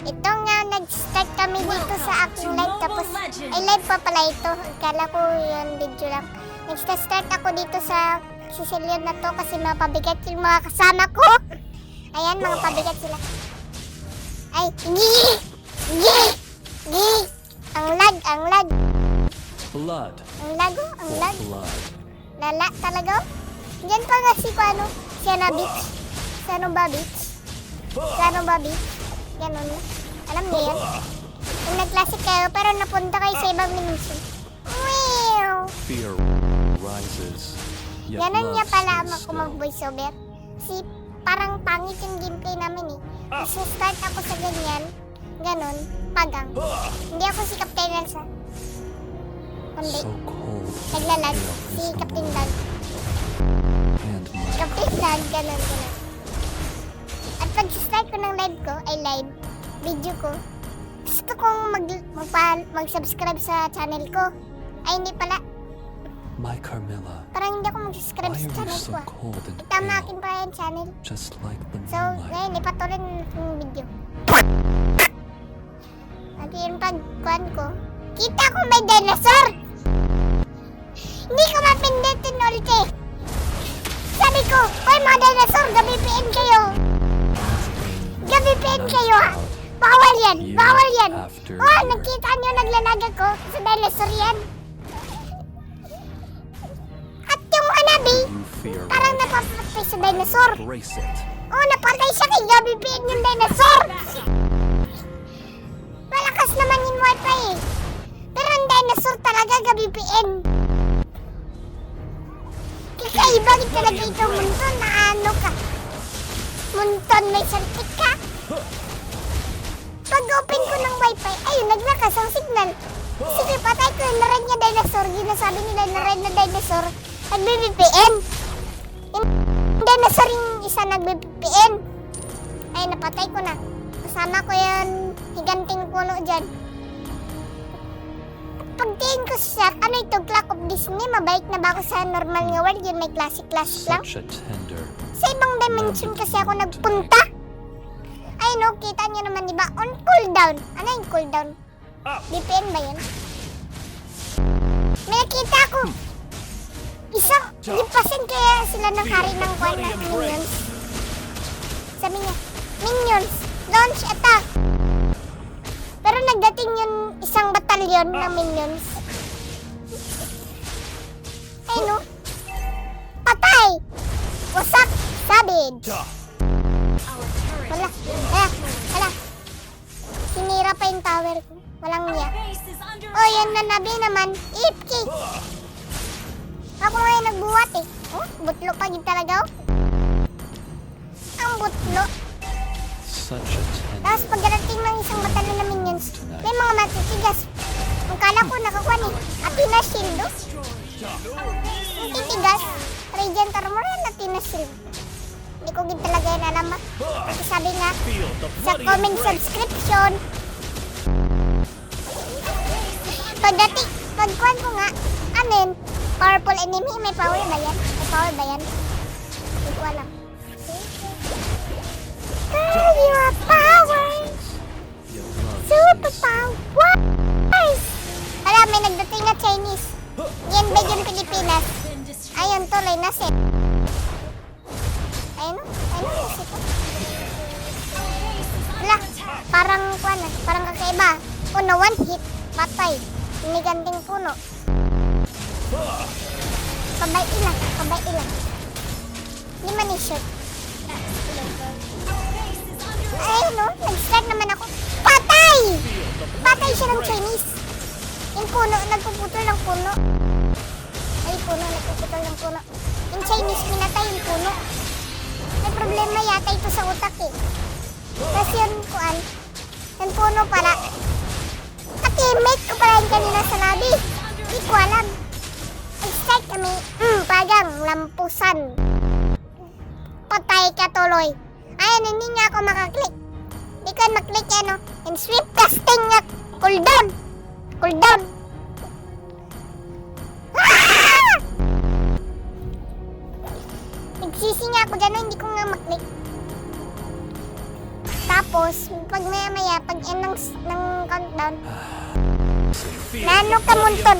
Ito nga, nag-start kami dito sa aking live. Tapos, ay live pa pala ito. Kala ko yun, video lang. Nag-start ako dito sa Sicilian na to kasi mapabigat yung mga kasama ko. Ayan, mga pabigat sila. Ay, gii! Gii! Gii! Ang lag, ang lag. Blood. Ang lago, ang lag. Blood. Lala talaga. Diyan pa nga si ano, Siena Beach. Siano ba Beach? Siano ba Beach? Ganun. Alam niyo yan? Kung nag-classic kayo, pero napunta kayo sa ibang dimension. Meow! Fear rises. Yet Ganun niya love pala stays ako still. mag-voiceover. Si parang pangit yung gameplay namin eh. Kasi start ako sa ganyan, ganun, pagang. Hindi ako si Captain Elsa. Kundi, So cold. naglalag si Captain Dag. And my Captain Dag, ganun, ganun. At pag-start ko ng live ko, ay live, video ko, gusto kong mag-subscribe sa channel ko. Ay, hindi pala. My Carmilla. Parang hindi ako mag-subscribe Why sa are you channel so ko. cold and Tama pale? akin pa yung channel. Just like the So, moonlight. ngayon, ipatuloy yung video. At yung pagkuhan ko, kita ko may dinosaur! Hindi ko mapindutin ulti! Sabi ko, hoy mga dinosaur, gabi-PN kayo! Gabi-PN kayo ha! Bawal yan! Bawal yan! Oh, nakita niyo naglalag ako sa dinosaur yan! At yung hanabi, You fear parang rises. napapatay sa dinosaur! Brace it. Oh, napatay siya kay Gabi PN yung dinosaur! Malakas naman yung wifi eh. Pero ang dinosaur talaga Gabi PN. Kakaiba rin talaga itong munton na ano ka. Munton may saltik ka. Pag open ko ng wifi, ayun, naglakas ang signal. Sige, patay ko yung red niya dinosaur. Ginasabi nila na red na dinosaur. Nag-VPN. Yung dinosaur yung isa nag-VPN. Ay, napatay ko na. Kasama ko yung higanting puno dyan. Pagtingin ko sa, ano ito, Clock of Disney, mabalik na ba ako sa normal nga world? Yun may classic lang. Such a tender. Sa ibang dimension kasi ako nagpunta. Ay no, kita nyo naman diba? On cooldown. Ano yung cooldown? VPN ba yun? May nakita ko. Isang lipasin kaya sila ng hari ng kwan na minions. Sabi niya, minions, launch attack. Pero nagdating yung isang batalyon ng minions. Ay no. Patay! Wasak! Savage! Wala. Hala. Sinira pa yung tower ko. Walang niya. Oh, yan na nabi naman. Ipki! Ako ngayon nagbuhat eh. Oh, butlo pa yun talaga oh. Ang butlo. Such a tender. Tapos pagdating ng isang batalyon na minions, may mga matitigas. Ang kala ko nakakuha ni Athena Shield oh. Ang titigas. Radiant Armor yan, Athena Shield. Hindi ko din talaga yan alam ah. Kasi sabi nga, sa comment subscription. Pagkuhan ko nga, anin, powerful enemy, may power ba yan? May power ba yan? Hindi ko alam. Girl, you are powers! Yet love Super stays still. powers! Hala, may nagdating na Chinese. Yan ba yung Pilipinas? Ayun, tuloy na set. Ayun, nasi ko. Hala, parang kuhan na, parang kakaiba. Puno, one hit, patay. Iniganting puno. Pabay ilang, pabay ilang. Hindi man i-shoot. Ayun no, nag-start naman ako. Patay! Patay siya ng Chinese. Yung puno, nagpuputol ng puno. Ay, puno, nagpuputol ng puno. Yung Chinese, pinatay yung puno. May problema yata ito sa utak eh. Kasi yun, kuan, yung puno pala. Ka-teammate ko pala yung kanina sa lobby. Hindi ko alam. Nag-start kami, pagang lampusan. Patay ka tuloy. Ayan, hindi nga ako makaklik. Hindi ka maklik ano. And sweep casting nga. Cooldown. Cooldown. Ah! Nagsisi nga ako dyan, hindi ko nga maklik. Tapos, Tapos, pag maya-maya, pag end ng countdown, nano ka muntod.